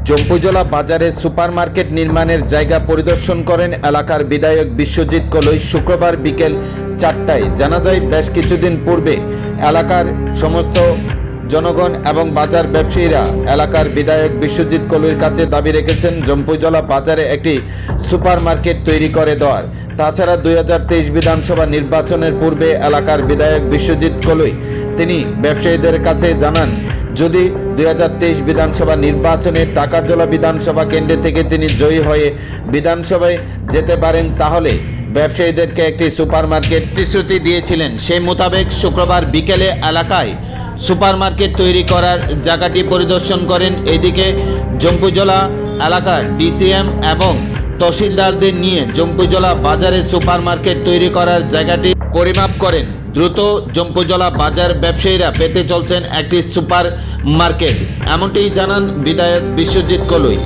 জম্পুজলা বাজারে সুপারমার্কেট নির্মাণের জায়গা পরিদর্শন করেন এলাকার বিধায়ক বিশ্বজিৎ কলই। শুক্রবার বিকেল 4টায় জানা যায়, বেশ কিছুদিন পূর্বে এলাকার সমস্ত জনগণ এবং বাজার ব্যবসায়ীরা এলাকার বিধায়ক বিশ্বজিৎ কলইর কাছে দাবি রেখেছেন জম্পুজলা বাজারে একটি সুপারমার্কেট তৈরি করে দেওয়ার। তাছাড়া 2023 বিধানসভা নির্বাচনের পূর্বে এলাকার বিধায়ক বিশ্বজিৎ কলই তিনি ব্যবসায়ীদের কাছে জানান, যদি 2023 বিধানসভা নির্বাচনে টাকারজলা বিধানসভা কেন্দ্র থেকে তিনি জয়ী হয়ে বিধানসভায় যেতে পারেন, তাহলে ব্যবসায়ীদেরকে একটি সুপারমার্কেট প্রতিশ্রুতি দিয়েছিলেন। সেই মোতাবেক শুক্রবার বিকেলে এলাকায় সুপারমার্কেট তৈরি করার জায়গাটি পরিদর্শন করেন। এদিকে জম্পুজলা এলাকার ডিসিএম এবং তহসিলদারদের নিয়ে জম্পুজলা বাজারে সুপারমার্কেট তৈরি করার জায়গাটি পরিমাপ করেন। দ্রুত জম্পুজলা বাজার ব্যবসায়ীরা পেতে চলছেন একটি সুপার মার্কেট, এমনটি জানান বিধায়ক বিশ্বজিৎ কলই।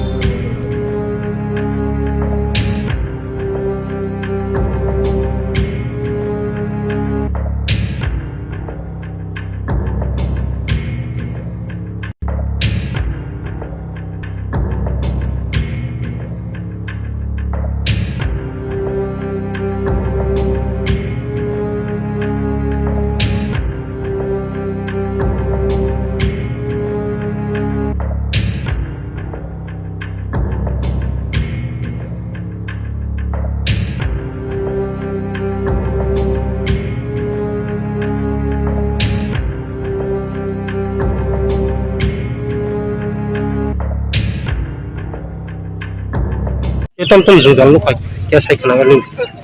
Tonton jujal lukai kya sai khana ngi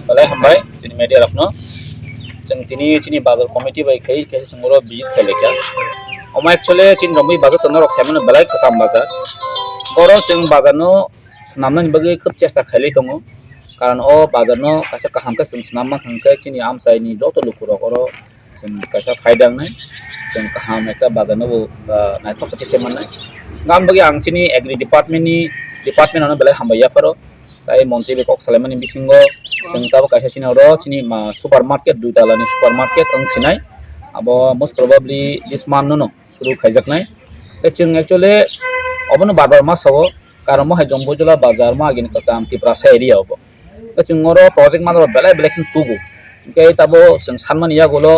balai hambai sini media rakno jeng tini chini bazar committee bai khai ke singoro bijit khale kya oma actually chin romui bazar tono rok saimane balai kasam bazar oro jeng bazar no namnani bagi khub chesta khali tongo karon o bazar no kasa kaham ka sim namma khangkai chini am sai ni joto lukurok oro sim kasa faidang nai jeng kaham ekta bazar no nai thokati seman nai ngam bagi ang chini agri department ono balai hambai ya faro তাই মন্ত্রী বেকক সালেমানি বিসিঙ্গ সেন্টাও কাইসা চিনা র চিনি supermarket দুইটা লানি supermarket অং Sinai আবো most probably this মান no শুরু খাইজাকনাই তে চিং एक्चुअली অবনো বারবার মাস হবো কারণ মহাই জম্পুজলা বাজার মা আগিন কাসাম তিপ্রাসা এরিয়া হবো তে চিংর প্রজেক্ট মানর বেলাই বেলেকশন তুগু কে তাবো সং সানমান ইয়া গলো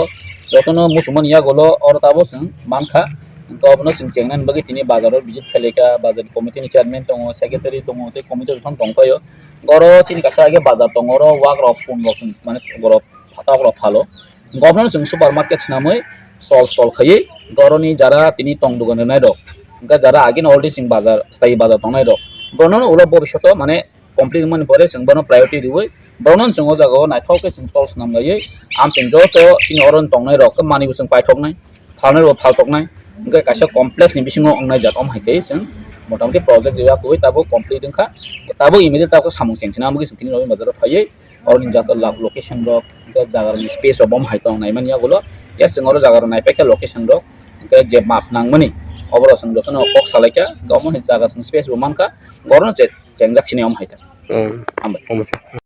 যতনো মুসমান ইয়া গলো অর তাবো সং মানখা তো অবনো সং চেংনান বগি তিনি বাজারর বিজিট খেলেকা বাজার কমিটিনি চেয়ারম্যান দङ সেক্রেটারি দङ তে কমিটি রকম দংফাयो গরো চিনি কাছা আগে বাজার দङ র ওয়াক রফ ফোন বক্স মানে গরো ফাটা গরো ভালো গভর্নর সং সুপারমার্কেট নামই স্টল খাই গরনি যারা তিনি টং দোকানে নাই রক গা যারা আগিন অলরেডি সিং বাজার স্থায়ী বাজার দङ নাই রক বর্ণন ওলা ভবিষ্যৎ মানে কমপ্লিট মানে পরে সং বনো প্রায়োরিটি দিবই বর্ণন সং জায়গা নাইথাওকে সং স্টলস নাম গাই আম সং যত চিনি অরন দङ নাই রক মানিবু সং পাইথক নাই ফালনের ফালতক নাই Enggak kasih kompleks nih bising ngomong aja om hai kayak sih, motamati project juga kue tabu complete dengka, tabu immediate tabu samung sih, cina mungkin sentini lobi bazar payah, orang ini jatuh location dok, enggak jaga nih space om hai tong, nah iman ya gula, ya sengoro jaga nih pakai location dok, enggak jet map nang mani, overall seng dok kan okok salahnya, gak mau jaga seng space buman ka, goron cengjak cini om hai ta, ambil.